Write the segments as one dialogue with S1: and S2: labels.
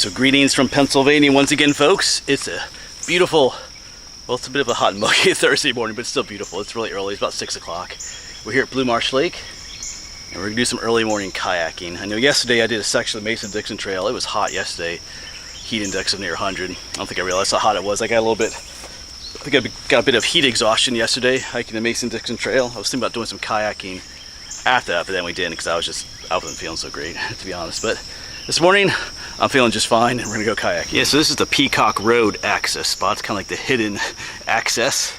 S1: So greetings from Pennsylvania once again, folks. It's a beautiful, well, it's a bit of a hot and muggy Thursday morning, but it's still beautiful. It's really early. It's about 6 o'clock. We're here at Blue Marsh Lake, and we're gonna do some early morning kayaking. I know yesterday I did a section of the Mason-Dixon Trail. It was hot yesterday. Heat index of near 100. I don't think I realized how hot it was. I got a bit of heat exhaustion yesterday hiking the Mason-Dixon Trail. I was thinking about doing some kayaking after that, but then we didn't because I wasn't feeling so great, to be honest. But this morning, I'm feeling just fine, and we're gonna go kayaking. Yeah, so this is the Peacock Road access spot. It's kind of like the hidden access.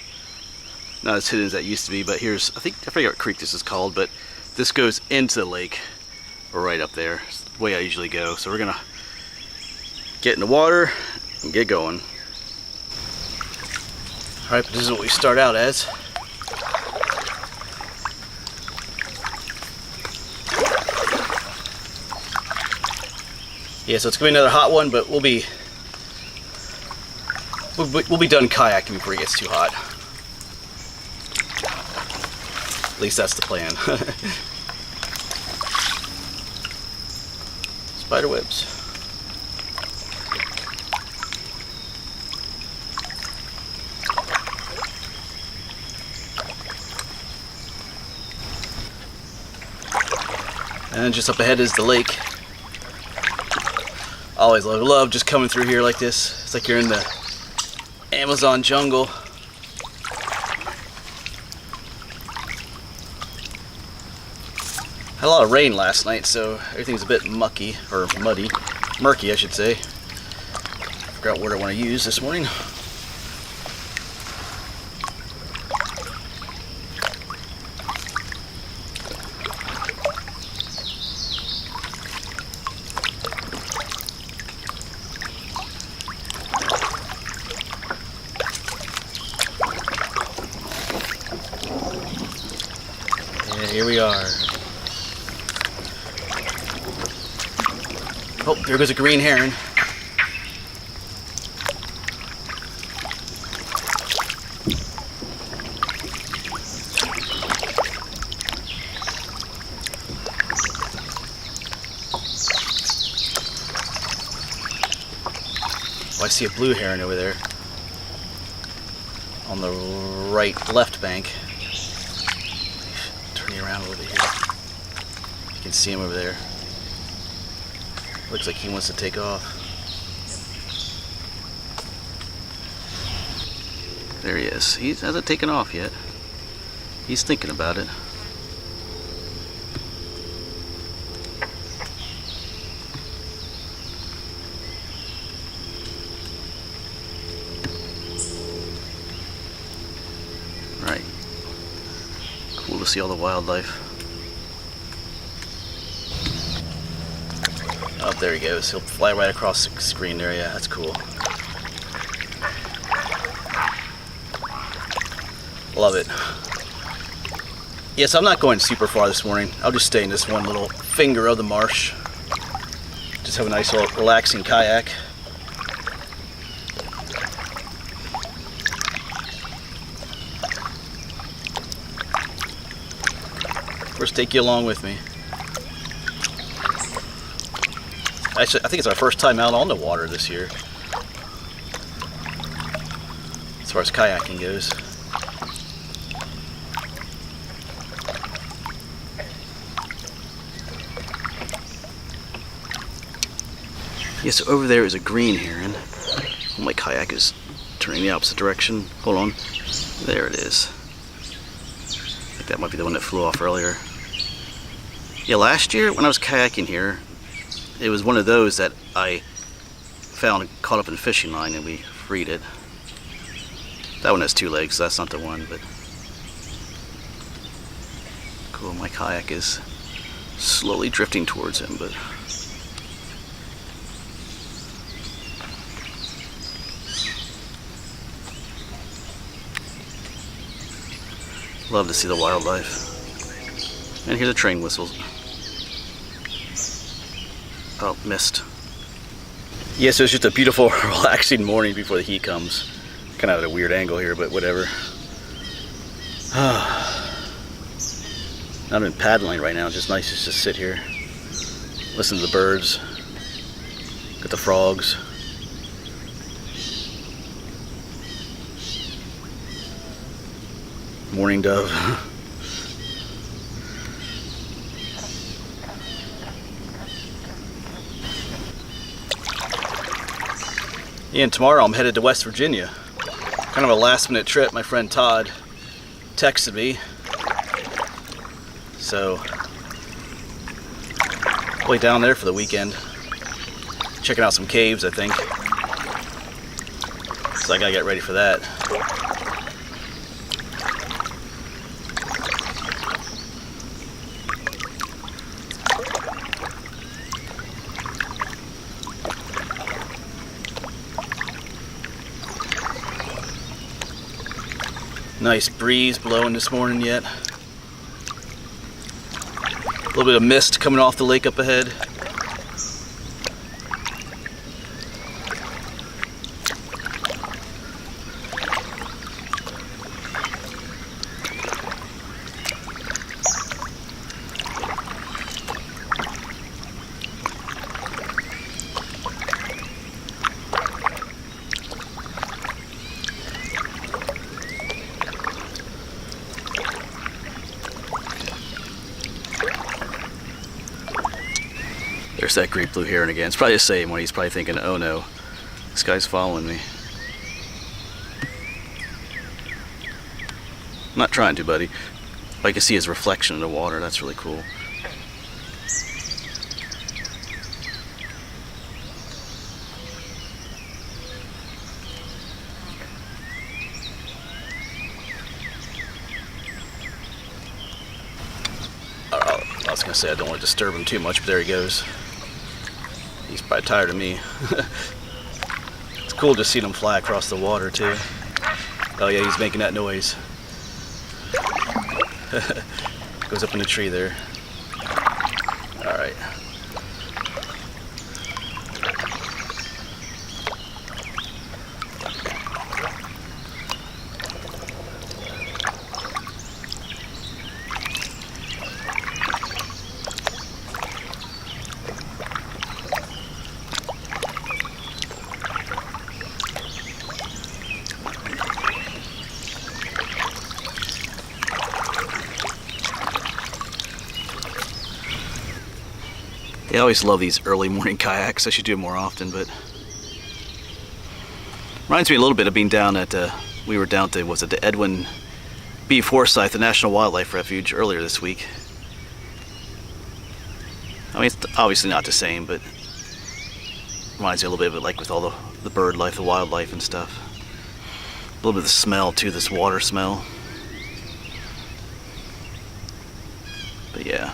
S1: Not as hidden as that used to be, but here's, I forget what creek this is called, but this goes into the lake right up there. It's the way I usually go. So we're gonna get in the water and get going. All right, but this is what we start out as. Yeah, so it's gonna be another hot one, but we'll be done kayaking before it gets too hot. At least that's the plan. Spider webs. And just up ahead is the lake. Always love just coming through here like this. It's like you're in the Amazon jungle. Had a lot of rain last night, so everything's a bit mucky, or murky I should say. Forgot what I want to use this morning. Here we are. Oh, there goes a green heron. Oh, I see a blue heron over there on the left bank. Around a little bit here. You can see him over there. Looks like he wants to take off. There he is. He hasn't taken off yet. He's thinking about it. Right. Cool to see all the wildlife. Oh, there he goes. He'll fly right across the screen there. Yeah, that's cool. Love it. Yes, I'm not going super far this morning. I'll just stay in this one little finger of the marsh. Just have a nice little relaxing kayak. First, take you along with me. Actually, I think it's our first time out on the water this year, as far as kayaking goes. Yeah, so over there is a green heron. Oh, my kayak is turning the opposite direction. Hold on. There it is. I think that might be the one that flew off earlier. Yeah, last year when I was kayaking here, it was one of those that I found caught up in a fishing line and we freed it. That one has 2 legs, so that's not the one, but cool. My kayak is slowly drifting towards him, but love to see the wildlife. And here's a train whistle. Oh, missed. Yeah, so it's just a beautiful, relaxing morning before the heat comes. Kind of at a weird angle here, but whatever. Not even paddling right now. It's just nice just to sit here, listen to the birds, go Got the frogs. Mourning dove. Yeah, and tomorrow I'm headed to West Virginia. Kind of a last minute trip. My friend Todd texted me. So, way down there for the weekend. Checking out some caves, I think. So I gotta get ready for that. Nice breeze blowing this morning yet. A little bit of mist coming off the lake up ahead. There's that great blue heron again. It's probably the same one. He's probably thinking, oh no, this guy's following me. I'm not trying to, buddy. I can see his reflection in the water. That's really cool. I was going to say I don't want to disturb him too much, but there he goes. He's probably tired of me. It's cool to see him fly across the water too. Oh yeah, he's making that noise. Goes up in the tree there. Alright. I always love these early morning kayaks. I should do it more often, but reminds me a little bit of being down at we were down to, was it the Edwin B. Forsyth, the National Wildlife Refuge, earlier this week. I mean, it's obviously not the same, but reminds me a little bit of it, like with all the bird life, the wildlife and stuff. A little bit of the smell too, this water smell. But yeah.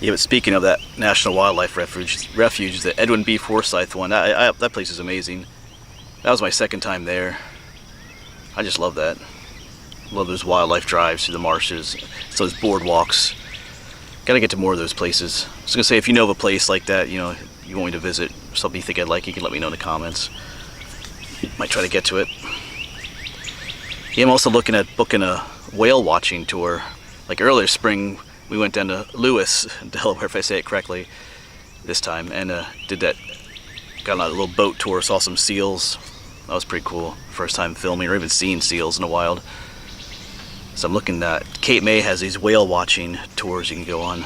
S1: Yeah, but speaking of that National Wildlife Refuge, the Edwin B. Forsyth one, that place is amazing. That was my second time there. I just love that. Love those wildlife drives through the marshes. It's those boardwalks. Gotta get to more of those places. I was gonna say, if you know of a place like that, you know, you want me to visit, or something you think I'd like, you can let me know in the comments. Might try to get to it. Yeah, I'm also looking at booking a whale watching tour. Like earlier spring, we went down to Lewis, Delaware, if I say it correctly, this time, and did that, got on a little boat tour, saw some seals. That was pretty cool. First time filming or even seeing seals in the wild. So I'm looking at, Cape May has these whale watching tours you can go on.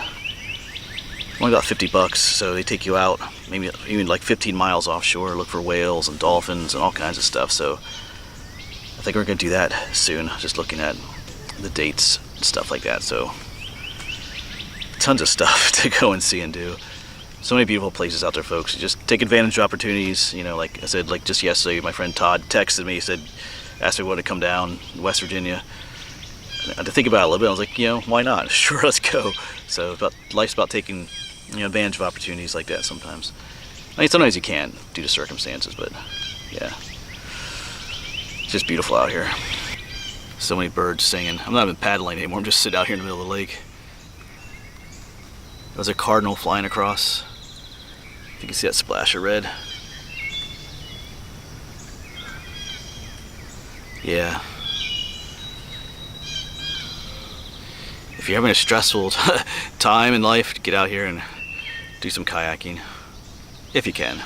S1: Only about $50, so they take you out, maybe even like 15 miles offshore, look for whales and dolphins and all kinds of stuff. So I think we're gonna do that soon, just looking at the dates and stuff like that. So tons of stuff to go and see and do. So many beautiful places out there, folks. Just take advantage of opportunities. You know, like I said, like just yesterday, my friend Todd texted me, said, asked me what to come down in West Virginia. And I had to think about it a little bit. I was like, you know, why not? Sure, let's go. So life's about taking, you know, advantage of opportunities like that sometimes. I mean, sometimes you can't due to circumstances, but yeah, it's just beautiful out here. So many birds singing. I'm not even paddling anymore. I'm just sitting out here in the middle of the lake. There's a cardinal flying across. If you can see that splash of red. Yeah. If you're having a stressful time in life, get out here and do some kayaking. If you can.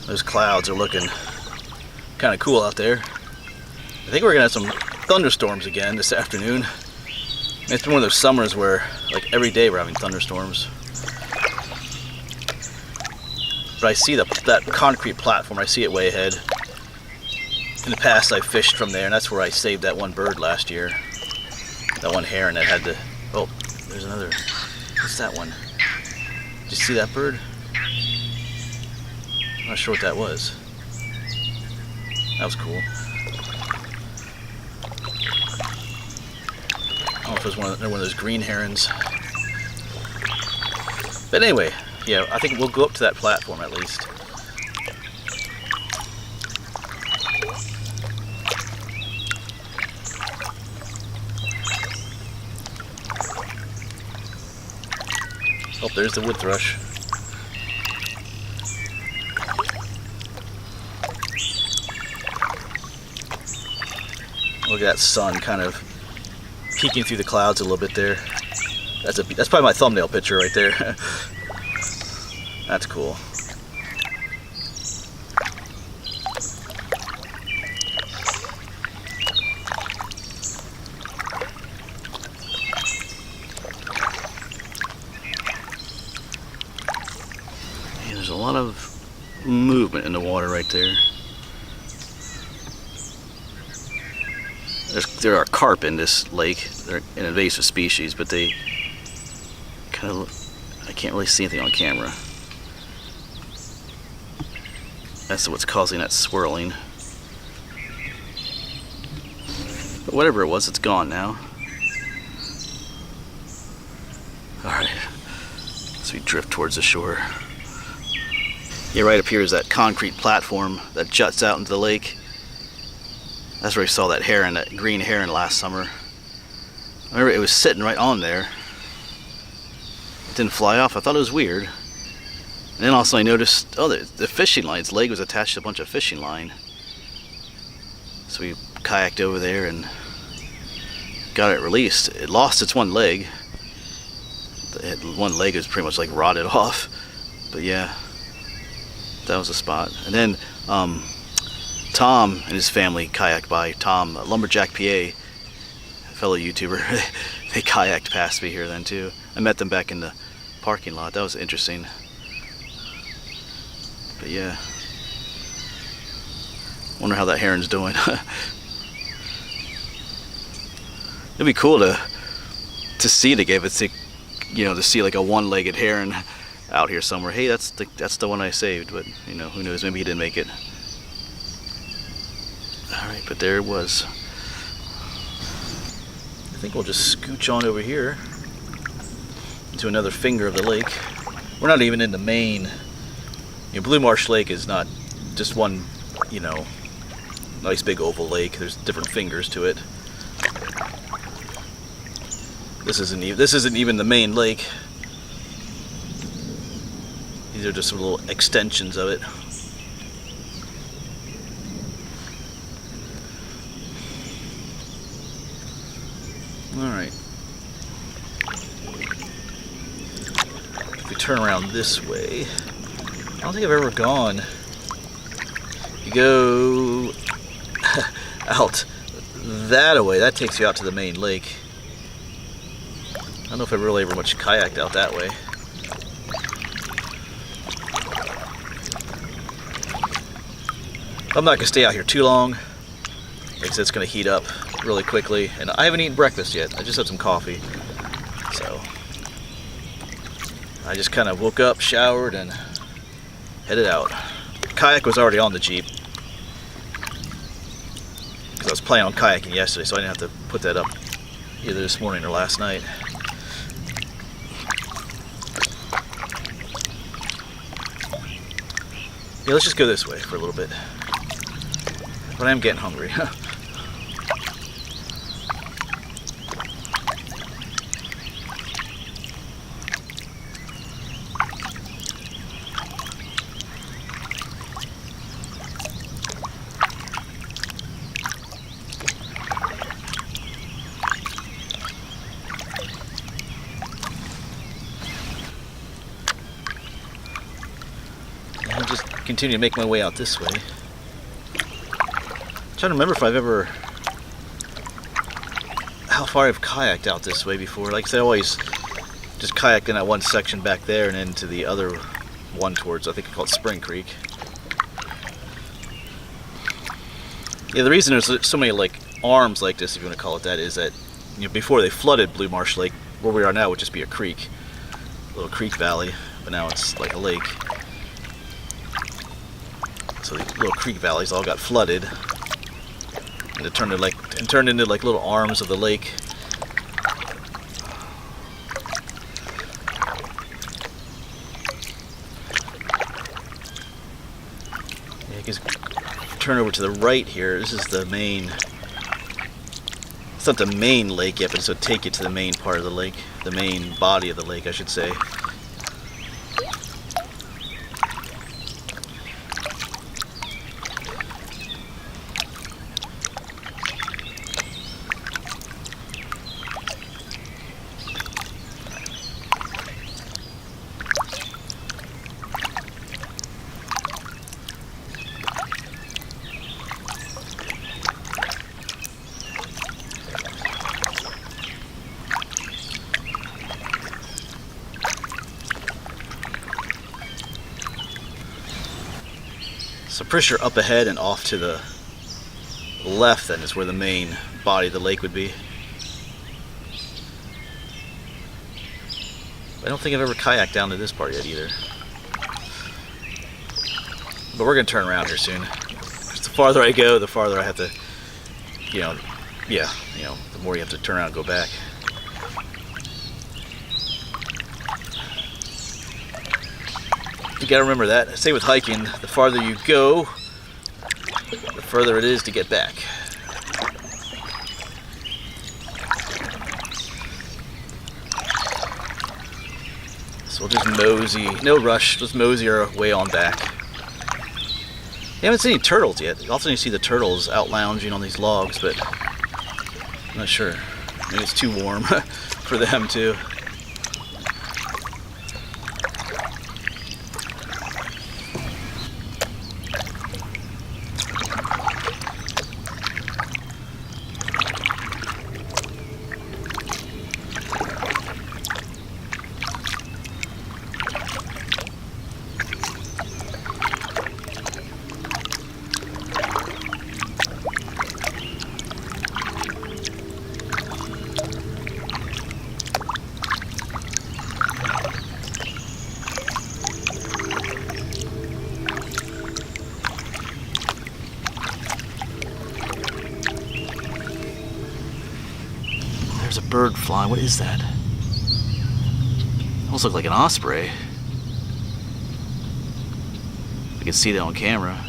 S1: Those clouds are looking kind of cool out there. I think we're gonna have some thunderstorms again this afternoon. It's been one of those summers where like every day we're having thunderstorms. But I see that concrete platform, I see it way ahead. In the past I fished from there, and that's where I saved that one bird last year. That one heron that had the, oh, there's another, what's that one? Did you see that bird? I'm not sure what that was. That was cool. I don't know if it was one of those green herons. But anyway, yeah, I think we'll go up to that platform at least. Oh, there's the wood thrush. Look at that sun kind of peeking through the clouds a little bit there. That's probably my thumbnail picture right there. That's cool. And there's a lot of movement in the water right there. There are carp in this lake. They're an invasive species, but they kind of look, I can't really see anything on camera. That's what's causing that swirling. But whatever it was, it's gone now. Alright, so we drift towards the shore. Yeah, right up here is that concrete platform that juts out into the lake. That's where we saw that heron, that green heron last summer. I remember it was sitting right on there. It didn't fly off. I thought it was weird. And then also I noticed, oh, the fishing line, its leg was attached to a bunch of fishing line. So we kayaked over there and got it released. It lost its one leg. One leg was pretty much like rotted off. But yeah, that was the spot. And then Tom and his family kayaked by. Tom, Lumberjack PA, a fellow YouTuber, they kayaked past me here then too. I met them back in the parking lot. That was interesting. But yeah, wonder how that heron's doing. It'd be cool to see it again. It's, you know, to see like a one-legged heron out here somewhere. Hey, that's the one I saved. But you know, who knows? Maybe he didn't make it. Alright, but there it was. I think we'll just scooch on over here to another finger of the lake. We're not even in the main. You know, Blue Marsh Lake is not just one, you know, nice big oval lake. There's different fingers to it. This isn't even the main lake. These are just some little extensions of it. Alright. If we turn around this way, I don't think I've ever gone. You go out that way, that takes you out to the main lake. I don't know if I really ever much kayaked out that way. I'm not going to stay out here too long, because it's going to heat up really quickly, and I haven't eaten breakfast yet. I just had some coffee, so I just kind of woke up, showered, and headed out. Kayak was already on the Jeep, because I was planning on kayaking yesterday, so I didn't have to put that up either this morning or last night. Yeah, let's just go this way for a little bit. But I am getting hungry. I'll just continue to make my way out this way. I'm trying to remember if I've ever, how far I've kayaked out this way before. Like I said, I always just kayaked in that one section back there and into the other one towards, I think I call it Spring Creek. Yeah, the reason there's so many like arms like this, if you want to call it that, is that, you know, before they flooded Blue Marsh Lake, where we are now would just be a creek, a little creek valley, but now it's like a lake. So the little creek valleys all got flooded, and it turned into like little arms of the lake. Yeah, because turn over to the right here. This is the main. It's not the main lake yet, but it's going to take you to the main part of the lake, the main body of the lake, I should say. So pretty sure up ahead and off to the left then is where the main body of the lake would be. I don't think I've ever kayaked down to this part yet either. But we're going to turn around here soon. Just the farther I go, the farther I have to, the more you have to turn around and go back. You gotta remember that. Say with hiking, the farther you go, the further it is to get back. So we'll just mosey, no rush, just mosey our way on back. You haven't seen any turtles yet. Often you see the turtles out lounging on these logs, but I'm not sure. Maybe it's too warm for them too. There's a bird flying. What is that? Almost look like an osprey. I can see that on camera.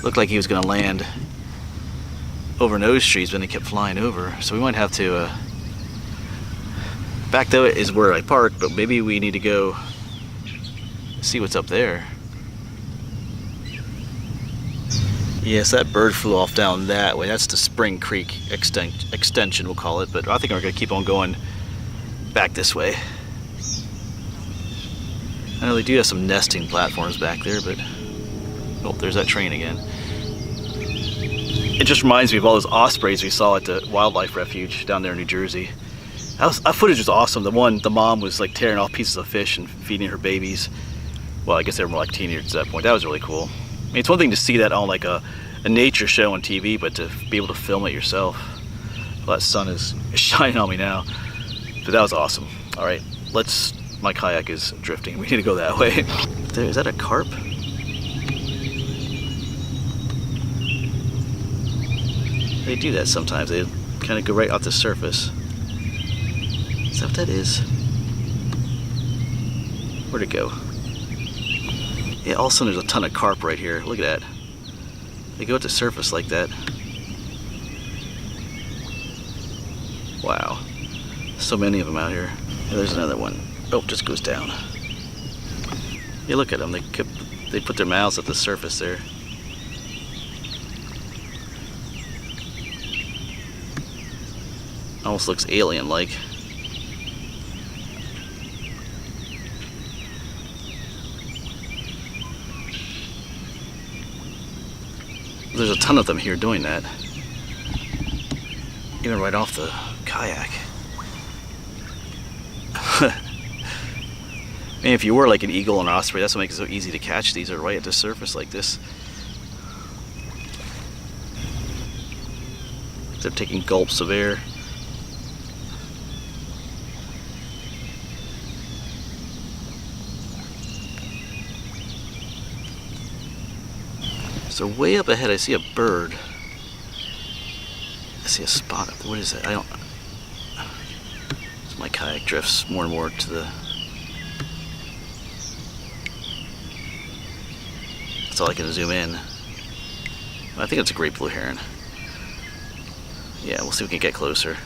S1: Looked like he was going to land over nose trees, but then he kept flying over. So we might have to Back though is where I parked, but maybe we need to go see what's up there. Yes, that bird flew off down that way. That's the Spring Creek extension, we'll call it. But I think we're going to keep on going back this way. I know they do have some nesting platforms back there, but oh, there's that train again. It just reminds me of all those ospreys we saw at the wildlife refuge down there in New Jersey. That footage was awesome. The mom was like tearing off pieces of fish and feeding her babies. Well, I guess they were more like teenagers at that point. That was really cool. I mean, it's one thing to see that on like a nature show on TV, but to be able to film it yourself. Well, that sun is shining on me now. But that was awesome. All right, my kayak is drifting. We need to go that way. Is that a carp? They do that sometimes. They kind of go right off the surface. Is that what that is? Where'd it go? Yeah, all of a sudden there's a ton of carp right here. Look at that. They go at the surface like that. Wow. So many of them out here. Yeah, there's another one. Oh, just goes down. Yeah, look at them. They put their mouths at the surface there. Almost looks alien-like. There's a ton of them here doing that. Even right off the kayak. I mean, if you were like an eagle or an osprey, that's what makes it so easy to catch these, are right at the surface like this. They're taking gulps of air. So way up ahead I see a bird. I see a spot. What is that? My kayak drifts more and more to the... That's all I can zoom in. I think it's a great blue heron. Yeah, we'll see if we can get closer.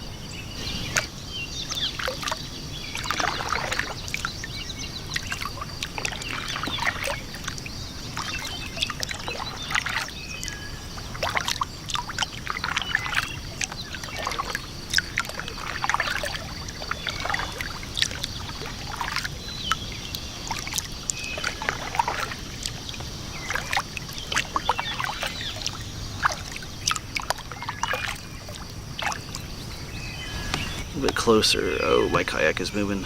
S1: A bit closer. Oh, my kayak is moving.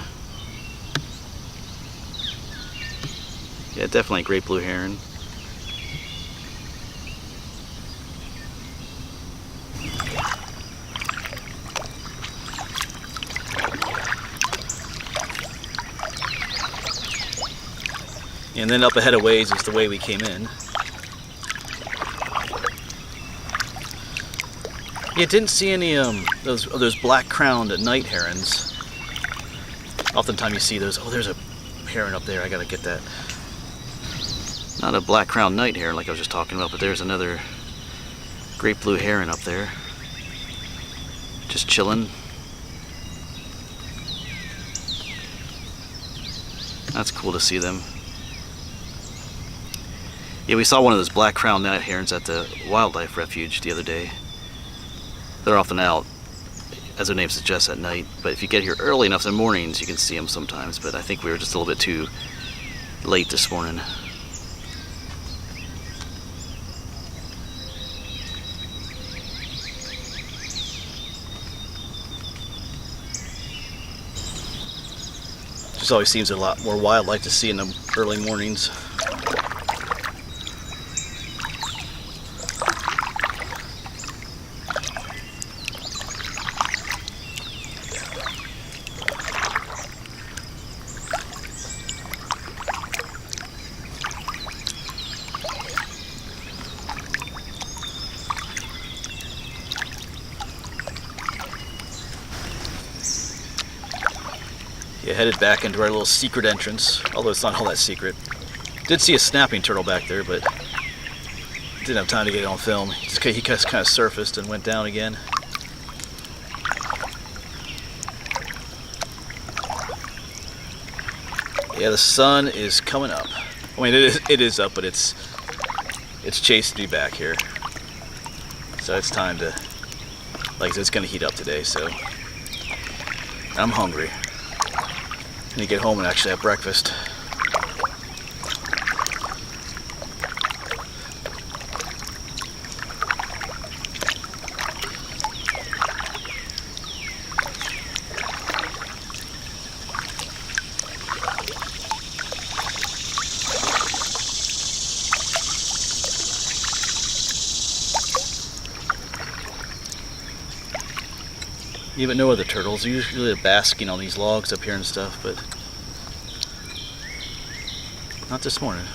S1: Yeah, definitely a great blue heron. And then up ahead a ways is the way we came in. Yeah, didn't see any those black-crowned night herons. Oftentimes you see those. Oh, there's a heron up there. I gotta get that. Not a black-crowned night heron like I was just talking about, but there's another great blue heron up there, just chilling. That's cool to see them. Yeah, we saw one of those black-crowned night herons at the wildlife refuge the other day. They're often out, as their name suggests, at night. But if you get here early enough in the mornings, you can see them sometimes. But I think we were just a little bit too late this morning. Just always seems a lot more wildlife to see in the early mornings. Yeah, headed back into our little secret entrance, although it's not all that secret. Did see a snapping turtle back there, but didn't have time to get it on film. He just kind of surfaced and went down again. Yeah, the sun is coming up. I mean, it is up, but it's chased me back here. So it's time to, like I said, it's gonna heat up today, so I'm hungry. I need to get home and actually have breakfast. Yeah, but no other turtles. They're usually basking on these logs up here and stuff, but not this morning.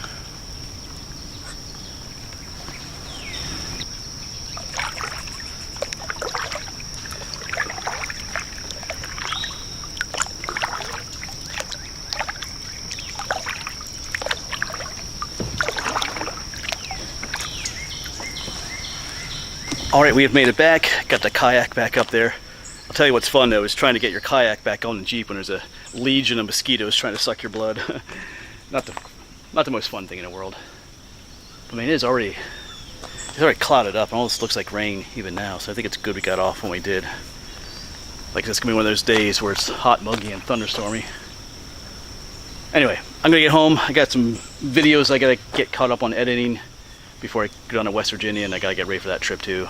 S1: All right, we have made it back. Got the kayak back up there. I'll tell you what's fun though is trying to get your kayak back on the Jeep when there's a legion of mosquitoes trying to suck your blood. not the most fun thing in the world. I mean, it's already clouded up. It almost looks like rain even now, so I think it's good we got off when we did. Like, this gonna be one of those days where it's hot, muggy, and thunderstormy. Anyway, I'm gonna get home. I got some videos I gotta get caught up on editing before I go down to West Virginia, and I gotta get ready for that trip too.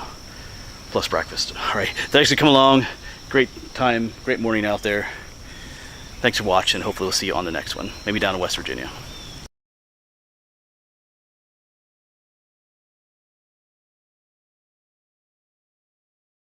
S1: Plus breakfast. All right, thanks for coming along. Great time, great morning out there. Thanks for watching. Hopefully we'll see you on the next one. Maybe down in West Virginia.